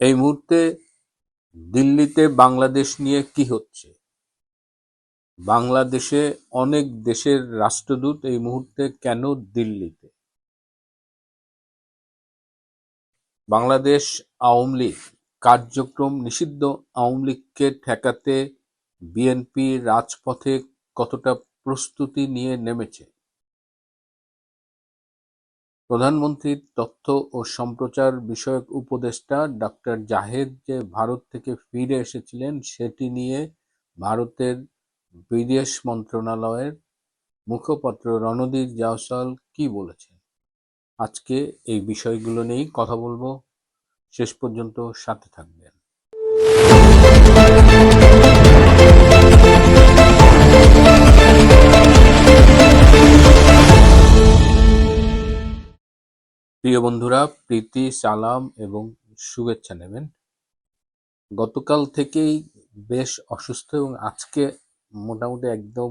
এই মুহূর্তে দিল্লিতে বাংলাদেশ নিয়ে কি হচ্ছে? বাংলাদেশে অনেক দেশের রাষ্ট্রদূত এই মুহূর্তে কেন দিল্লিতে? বাংলাদেশ আওয়ামী লীগ কার্যক্রম নিষিদ্ধ আওয়ামী লীগকে ঠেকাতে বিএনপি রাজপথে কতটা প্রস্তুতি নিয়ে নেমেছে? প্রধানমন্ত্রীর তথ্য ও সম্প্রচার বিষয়ক উপদেষ্টা ডক্টর জাহেদ যে ভারত থেকে ফিরে এসেছিলেন সেটি নিয়ে ভারতের বিদেশ মন্ত্রণালয়ের মুখপাত্র রণদীপ জয়সওয়াল কি বলেছেন? আজকে এই বিষয়গুলো নিয়েই কথা বলবো। শেষ পর্যন্ত সাথে থাকবেন। প্রিয় বন্ধুরা, প্রীতি, সালাম এবং শুভেচ্ছা নেবেন। গতকাল থেকেই বেশ অসুস্থ এবং আজকে মোটামুটি একদম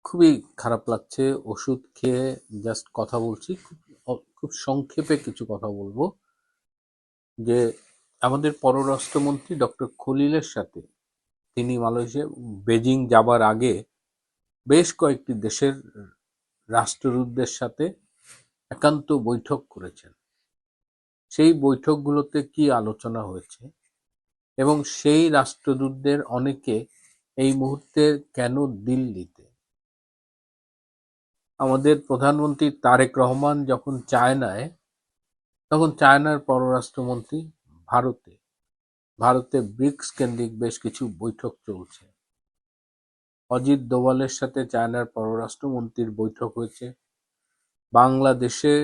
খুবই খারাপ লাগছে। ওষুধ খেয়ে জাস্ট কথা বলছি। খুব সংক্ষেপে কিছু কথা বলবো যে আমাদের পররাষ্ট্রমন্ত্রী ডক্টর খলিলের সাথে তিনি মালয়েশিয়া বেজিং যাবার আগে বেশ কয়েকটি দেশের রাষ্ট্রদূতদের সাথে একান্ত বৈঠক করেছেন। সেই বৈঠকগুলোতে কি আলোচনা হয়েছে এবং সেই রাষ্ট্রদূতদের অনেকে এই মুহূর্তে কেন দিল্লিতে? আমাদের প্রধানমন্ত্রী তারেক রহমান যখন চায়নায়, তখন চায়নার পররাষ্ট্রমন্ত্রী ভারতে। ভারতে ব্রিক্স কেন্দ্রিক বেশ কিছু বৈঠক চলছে। অজিত দোভালের সাথে চায়নার পররাষ্ট্রমন্ত্রীর বৈঠক হয়েছে। বাংলাদেশে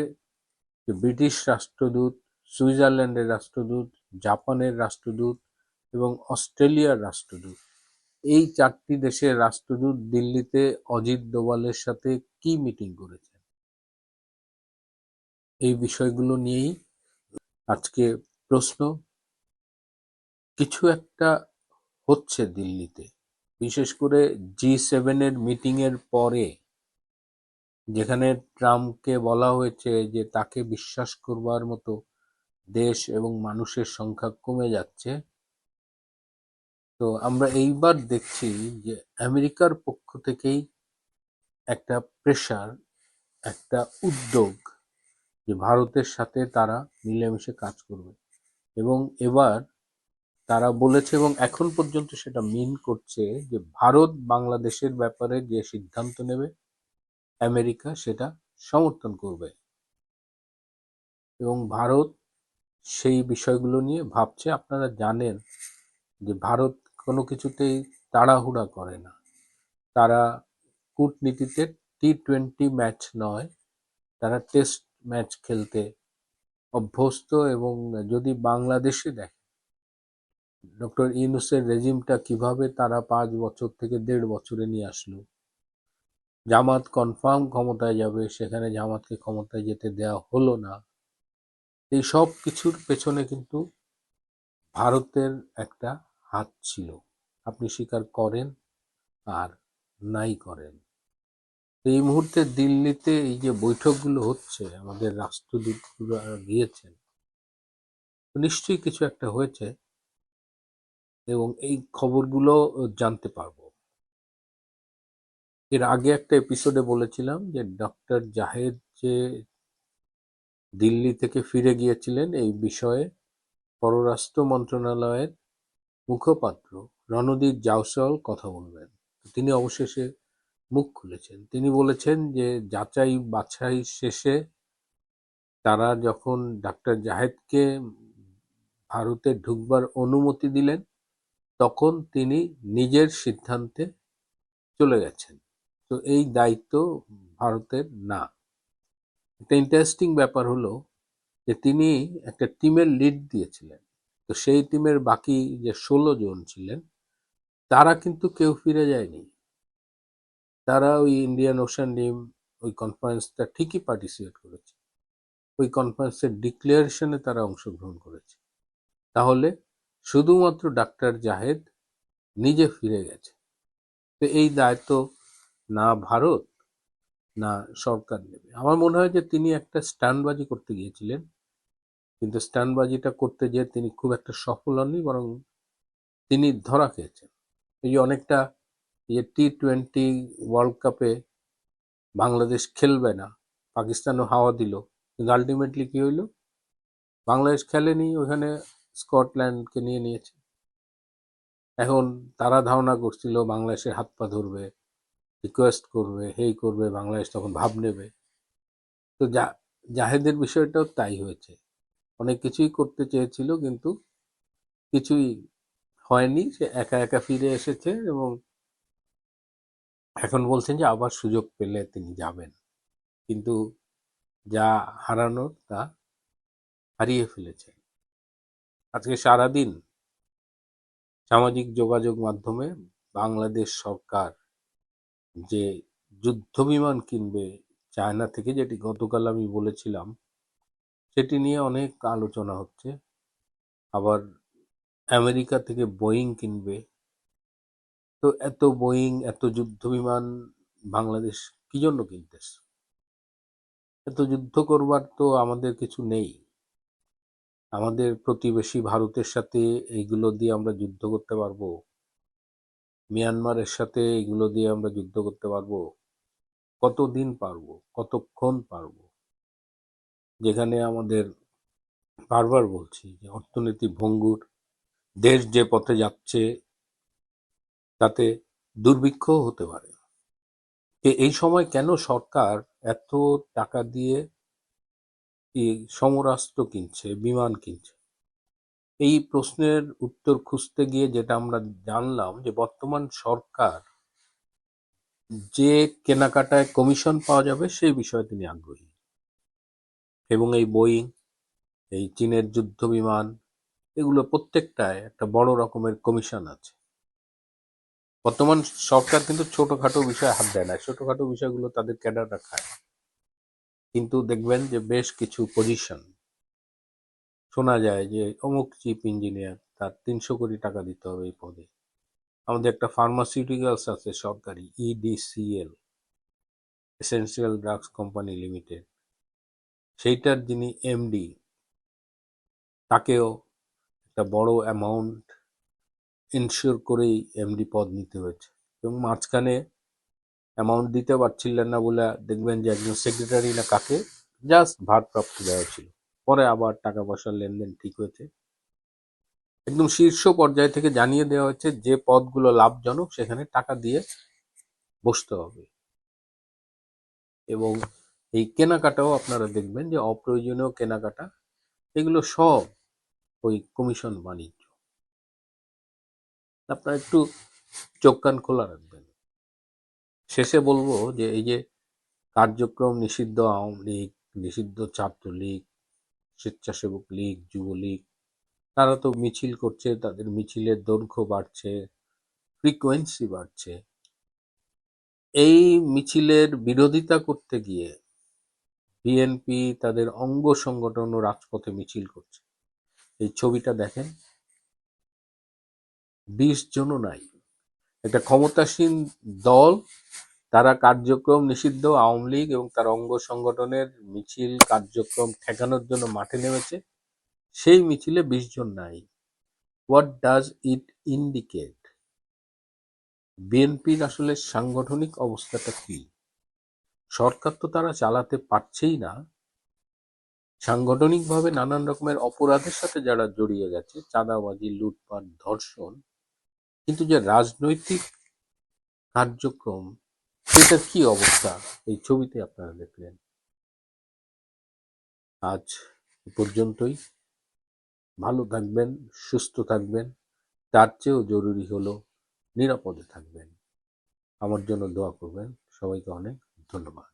ব্রিটিশ রাষ্ট্রদূত, সুইজারল্যান্ডের রাষ্ট্রদূত, জাপানের রাষ্ট্রদূত এবং অস্ট্রেলিয়ার রাষ্ট্রদূত, এই 4টি দেশের রাষ্ট্রদূত দিল্লিতে অজিত দোভালের সাথে কি মিটিং করেছেন? এই বিষয়গুলো নিয়েই আজকে প্রশ্ন। কিছু একটা হচ্ছে দিল্লিতে, বিশেষ করে G7 মিটিং এর পরে, যেখানে ট্রাম্পকে বলা হয়েছে যে তাকে বিশ্বাস করবার মতো দেশ এবং মানুষের সংখ্যা কমে যাচ্ছে। তো আমরা এইবার দেখছি যে আমেরিকার পক্ষ থেকেই একটা প্রেশার, একটা উদ্যোগ যে ভারতের সাথে তারা মিলেমিশে কাজ করবে। এবং এবার তারা বলেছে এবং এখন পর্যন্ত সেটা মিন করছে যে ভারত বাংলাদেশের ব্যাপারে যে সিদ্ধান্ত নেবে আমেরিকা সেটা সমর্থন করবে এবং ভারত সেই বিষয়গুলো নিয়ে ভাবছে। আপনারা জানেন যে ভারত কোনো কিছুতেই তাড়াহুড়া করে না। তারা কূটনীতিতে T20 ম্যাচ নয়, তারা টেস্ট ম্যাচ খেলতে অভ্যস্ত। এবং যদি বাংলাদেশে দেখে ডক্টর ইউনূসের রেজিমটা কিভাবে তারা 5 বছর থেকে 1.5 বছরে নিয়ে আসলো, জামাত কনফার্ম ক্ষমতায় যাবে, সেখানে জামাতকে ক্ষমতায় যেতে দেওয়া হলো না। এই সব কিছুর পেছনে কিন্তু ভারতের একটা হাত ছিল, আপনি স্বীকার করেন আর নাই করেন। এই মুহূর্তে দিল্লিতে এই যে বৈঠকগুলো হচ্ছে, আমাদের রাষ্ট্রদূতগুলো গিয়েছেন, নিশ্চয়ই কিছু একটা হয়েছে এবং এই খবরগুলো জানতে পারবো। এর আগে একটা এপিসোডে বলেছিলাম যে ডক্টর জাহেদ যে দিল্লি থেকে ফিরে গিয়েছিলেন, এই বিষয়ে পররাষ্ট্র মন্ত্রণালয়ের মুখপাত্র রণদীপ জয়সওয়াল কথা বলবেন। তিনি অবশেষে মুখ খুলেছেন। তিনি বলেছেন যে যাচাই বাছাই শেষে তারা যখন ডাক্তার জাহেদকে ভারতে ঢুকবার অনুমতি দিলেন, তখন তিনি নিজের সিদ্ধান্তে চলে গেছেন। তো এই দায়িত্ব ভারতের না। একটা ইন্টারেস্টিং ব্যাপার হলো যে তিনি একটা টিমের লিড দিয়েছিলেন। তো সেই টিমের বাকি যে 16 জন ছিলেন তারা কিন্তু কেউ ফিরে যায়নি। তারা ওই ইন্ডিয়ান ওশান ডিম ওই কনফারেন্সটা ঠিকই পার্টিসিপেট করেছে, ওই কনফারেন্সের ডিক্লারেশনে তারা অংশগ্রহণ করেছে। তাহলে শুধুমাত্র ডাক্তার জাহেদ নিজে ফিরে গেছে। তো এই দায়িত্ব না ভারত না সরকার নেবে। আমার মনে হয় যে তিনি একটা স্টান্টবাজি করতে গিয়েছিলেন কিন্তু স্টান্টবাজিটা করতে যেয়ে তিনি খুব একটা সফল হননি, বরং তিনি ধরা খেয়েছেন। এই যে অনেকটা T20 ওয়ার্ল্ড কাপে বাংলাদেশ খেলবে না, পাকিস্তানও হাওয়া দিল, কিন্তু আলটিমেটলি কি হইল, বাংলাদেশ খেলেনি, ওখানে স্কটল্যান্ডকে নিয়ে নিয়েছে। এখন তারা ধারণা করছিল বাংলাদেশের হাত পা ধরবে, রিকোয়েস্ট করবে, হেই করবে, বাংলাদেশ তখন ভাব নেবে। তো জাহেদের বিষয়টাও তাই হয়েছে, অনেক কিছুই করতে চেয়েছিল কিন্তু কিছুই হয়নি, সে একা একা ফিরে এসেছে এবং এখন বলছেন যে আবার সুযোগ পেলে তিনি যাবেন, কিন্তু যা হারানোর তা হারিয়ে ফেলেছেন। আজকে সারাদিন সামাজিক যোগাযোগ মাধ্যমে বাংলাদেশ সরকার যে যুদ্ধ বিমান কিনবে চায়না থেকে, যেটি গতকাল আমি বলেছিলাম, সেটি নিয়ে অনেক আলোচনা হচ্ছে। আবার আমেরিকা থেকে বোয়িং কিনবে। তো এত বোয়িং, এত যুদ্ধ বিমান বাংলাদেশ কি জন্য কিনতেছে? এত যুদ্ধ করবার তো আমাদের কিছু নেই। আমাদের প্রতিবেশী ভারতের সাথে এইগুলো দিয়ে আমরা যুদ্ধ করতে পারবো? মিয়ানমারের সাথে এগুলো দিয়ে আমরা যুদ্ধ করতে পারবো? কতদিন পারবো? কতক্ষণ পারবো? যেখানে আমাদের, বারবার বলছি, যে অর্থনীতি ভঙ্গুর, দেশ যে পথে যাচ্ছে তাতে দুর্ভিক্ষও হতে পারে। এই সময় কেন সরকার এত টাকা দিয়ে এই সমরাস্ত্র কিনছে, বিমান কিনছে? এই প্রশ্নের উত্তর খুঁজতে গিয়ে যেটা আমরা জানলাম, যে বর্তমান সরকার যে কেনাকাটায় কমিশন পাওয়া যাবে সেই বিষয়ে তিনি আগ্রহী, এবং এই বোয়িং, এই চীনের যুদ্ধ বিমান, এগুলো প্রত্যেকটায় একটা বড় রকমের কমিশন আছে। বর্তমান সরকার কিন্তু ছোটখাটো বিষয়ে হাত দেয় না, ছোটখাটো বিষয়গুলো তাদের ক্যাডাররা খায়। কিন্তু দেখবেন যে বেশ কিছু পজিশন শোনা যায় যে অমুক চিফ ইঞ্জিনিয়ার, তার 300 কোটি টাকা দিতে হবে এই পদে। আমাদের একটা ফার্মাসিউটিক্যালস আছে সরকারি, EDCL, essential drugs company limited, সেইটার যিনি MD, তাকেও একটা বড় অ্যামাউন্ট ইনশিওর করেই MD পদ নিতে হয়েছে, এবং মাঝখানে অ্যামাউন্ট দিতে পারছিলেন না বলে দেখবেন যে একজন সেক্রেটারি না কাকে জাস্ট ভারপ্রাপ্ত দেওয়া ছিল, পরে আবার টাকা পয়সার লেনদেন ঠিক হয়েছে। একদম শীর্ষ পর্যায় থেকে জানিয়ে দেওয়া হয়েছে যে পদগুলো লাভজনক সেখানে টাকা দিয়ে বসতে হবে। এবং এই কেনাকাটাও আপনারা দেখবেন যে অপ্রয়োজনীয় কেনাকাটা, এগুলো সব ওই কমিশন বাণিজ্য। আপনারা একটু চোখ কান খোলা রাখবেন। শেষে বলবো যে এই যে কার্যক্রম নিষিদ্ধ আওয়ামী লীগ, নিষিদ্ধ ছাত্রলীগ, স্বেচ্ছাসেবক লীগ, যুবলীগ, তারা তো মিছিল করছে, তাদের মিছিলের দৈর্ঘ্য বাড়ছে, ফ্রিকোয়েন্সি বাড়ছে। এই মিছিলের বিরোধিতা করতে গিয়ে বিএনপি তাদের অঙ্গ সংগঠন ও রাজপথে মিছিল করছে। এই ছবিটা দেখেন, 20 জনও নাই। একটা ক্ষমতাসীন দল, তারা কার্যক্রম নিষিদ্ধ আওয়ামী লীগ এবং তার অঙ্গ সংগঠনের মিছিল কার্যক্রম ঠেকানোর জন্য মাঠে নেমেছে, সেই মিছিলে 20 জন নাই। What does it indicate? বিএনপির আসলে সাংগঠনিক অবস্থাটা কি? সরকার তো তারা চালাতে পারছেই না, সাংগঠনিকভাবে নানান রকমের অপরাধের সাথে যারা জড়িয়ে গেছে, চাঁদাবাজি, লুটপাট, ধর্ষণ, কিন্তু যে রাজনৈতিক কার্যক্রম, সেটার কি অবস্থা এই ছবিতে আপনারা দেখলেন। আজ এ পর্যন্তই। ভালো থাকবেন, সুস্থ থাকবেন, তার চেয়েও জরুরি হলো নিরাপদে থাকবেন। আমার জন্য দোয়া করবেন। সবাইকে অনেক ধন্যবাদ।